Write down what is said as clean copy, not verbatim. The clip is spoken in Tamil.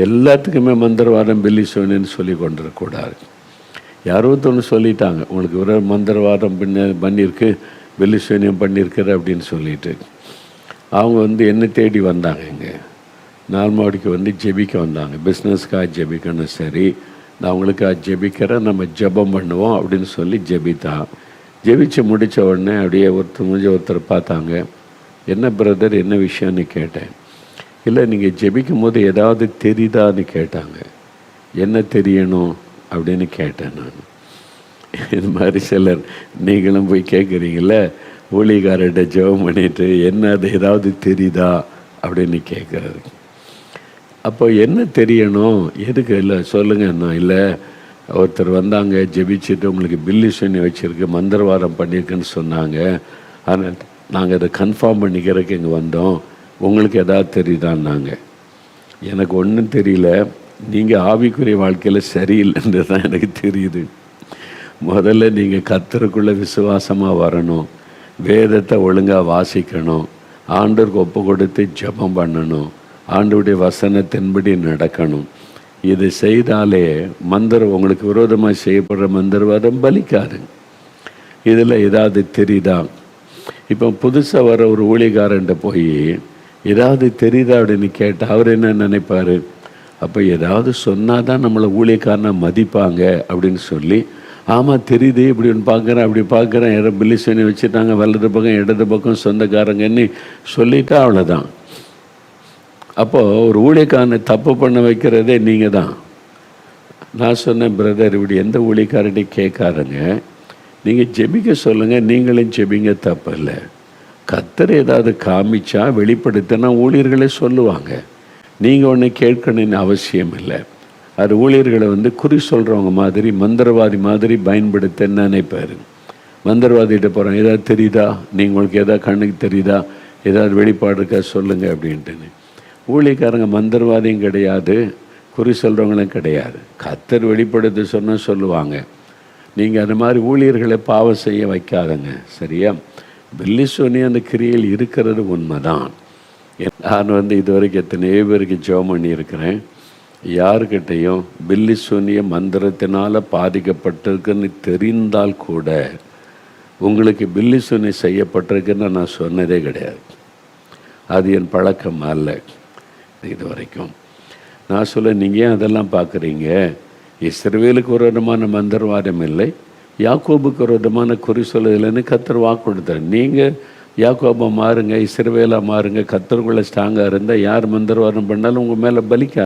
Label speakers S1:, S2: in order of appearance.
S1: எல்லாத்துக்குமே மந்திரவாதம் பில்லி சோனின்னு சொல்லி கொண்டிருக்கக்கூடாது. யாரோ ஒருத்தவங்க சொல்லிட்டாங்க, உங்களுக்கு ஒரு மந்திரவாதம் பண்ணியிருக்கு, பில்லி சோனியம் பண்ணியிருக்கிற அப்படின்னு சொல்லிட்டு அவங்க என்ன தேடி வந்தாங்க. இங்கே நால்மாடிக்கு ஜெபிக்க வந்தாங்க. பிஸ்னஸ்க்காக ஜெபிக்கணும். சரி, நான் அவங்களுக்காக ஜெபிக்கிறேன், நம்ம ஜெபம் பண்ணுவோம் அப்படின்னு சொல்லி ஜெபித்தான். ஜெபிச்சு முடித்த உடனே அப்படியே ஒருத்தர் பார்த்தாங்க. என்ன பிரதர், என்ன விஷயம்னு கேட்டேன். இல்லை, நீங்கள் ஜெபிக்கும் போது ஏதாவது தெரியுதான்னு கேட்டாங்க. என்ன தெரியணும் அப்படின்னு கேட்டேன் நான். இது மாதிரி சிலர் நீங்களும் போய் கேட்குறீங்கள, ஊழிகார்கிட்ட ஜெபம் பண்ணிட்டு என்ன அது ஏதாவது தெரியுதா அப்படின்னு கேட்குறாரு. அப்போ என்ன தெரியணும், எதுக்கு? இல்லை சொல்லுங்கன்னா, இல்லை ஒருத்தர் வந்தாங்க, ஜெபிச்சுட்டு உங்களுக்கு பில்லி சோனி வச்சுருக்கு, மந்திரவாதம் பண்ணியிருக்குன்னு சொன்னாங்க. ஆனால் நாங்கள் அதை கன்ஃபார்ம் பண்ணிக்கிறதுக்கு இங்கே வந்தோம், உங்களுக்கு எதாவது தெரியுதான்னாங்க. எனக்கு ஒன்றும் தெரியல, நீங்கள் ஆவிக்குரிய வாழ்க்கையில் சரியில்லைன்றது தான் எனக்கு தெரியுது. முதல்ல நீங்கள் கர்த்தருக்குள்ளே விசுவாசமாக வரணும், வேதத்தை ஒழுங்காக வாசிக்கணும், ஆண்டவருக்கு ஒப்பு கொடுத்து ஜெபம் பண்ணணும், ஆண்டவருடைய வசனத்தின்படி நடக்கணும். இது செய்தாலே மந்திரம் உங்களுக்கு விரோதமாக செய்யப்படுற மந்திரவாதம் பலிக்காது. இதில் ஏதாவது தெரியுதா? இப்போ புதுசாக வர ஒரு ஊழியக்காரன்ட்ட போய் ஏதாவது தெரியுதா அப்படின்னு கேட்டால் அவர் என்ன நினைப்பார்? அப்போ ஏதாவது சொன்னால் தான் நம்மளை ஊழியக்காரனை மதிப்பாங்க அப்படின்னு சொல்லி, ஆமாம் தெரியுது, இப்படின்னு பார்க்குறேன், அப்படி பார்க்குறேன், யாரோ பில்லி சோனி வச்சுட்டாங்க, வலது பக்கம் இடது பக்கம் சொந்தக்காரங்கன்னு சொல்லிட்டா அவ்வளோதான். அப்போது ஒரு ஊழியக்காரனை தப்பு பண்ண வைக்கிறதே நீங்கள் தான். நான் சொன்னேன், பிரதர் இப்படி எந்த ஊழியக்காரன்ட்டையும் கேட்காருங்க, நீங்கள் ஜெபிக்க சொல்லுங்கள், நீங்களும் ஜெபிங்க, தப்பு இல்லை. கர்த்தர் ஏதாவது காமிச்சா வெளிப்படுத்தினா ஊழியர்களே சொல்லுவாங்க, நீங்கள் ஒன்று கேட்கணும்னு அவசியம் இல்லை. அது ஊழியர்களை குறி சொல்கிறவங்க மாதிரி, மந்திரவாதி மாதிரி பயன்படுத்த நினைப்பார். மந்திரவாதிகிட்ட போகிறோம், ஏதாவது தெரியுதா, உங்களுக்கு ஏதாவது கண்ணுக்கு தெரியுதா, ஏதாவது வெளிப்பாடு இருக்கா சொல்லுங்கள் அப்படின்ட்டுன்னு. ஊழியக்காரங்க மந்திரவாதியும் கிடையாது, குறி சொல்கிறவங்களும் கிடையாது. கர்த்தர் வெளிப்படுத்த சொன்னால் சொல்லுவாங்க. நீங்கள் அந்த மாதிரி ஊழியர்களை பாவம் செய்ய வைக்காதங்க, சரியா? பில்லி சோனி அந்த கிரியில் இருக்கிறது உண்மைதான். நான் இதுவரைக்கும் எத்தனையோ பேருக்கு ஜெபம் பண்ணியிருக்கிறேன். யாருக்கிட்டையும் பில்லி சோனிய மந்திரத்தினால் பாதிக்கப்பட்டிருக்குன்னு தெரிந்தால் கூட உங்களுக்கு பில்லி சோனி செய்யப்பட்டிருக்குன்னு நான் சொன்னதே கிடையாது. அது என் பழக்கம் அல்ல இது வரைக்கும். நான் சொல்ல, நீங்கள் ஏன் அதெல்லாம் பார்க்குறீங்க? இஸ்ரவேலுக்கு ஒரு விதமான மந்திரவாதம் இல்லை, யாக்கோபுக்கு ஒரு விதமான குறி சொல்லுதில்லைன்னு கர்த்தர் வாக்கு கொடுத்தார். நீங்கள் யாக்கோபை மாறுங்க, இஸ்ரவேலாக மாறுங்க, கர்த்தருக்குள்ளே ஸ்ட்ராங்காக இருந்தால் யார் மந்திரவாதம் பண்ணாலும் உங்கள் மேலே பலிக்க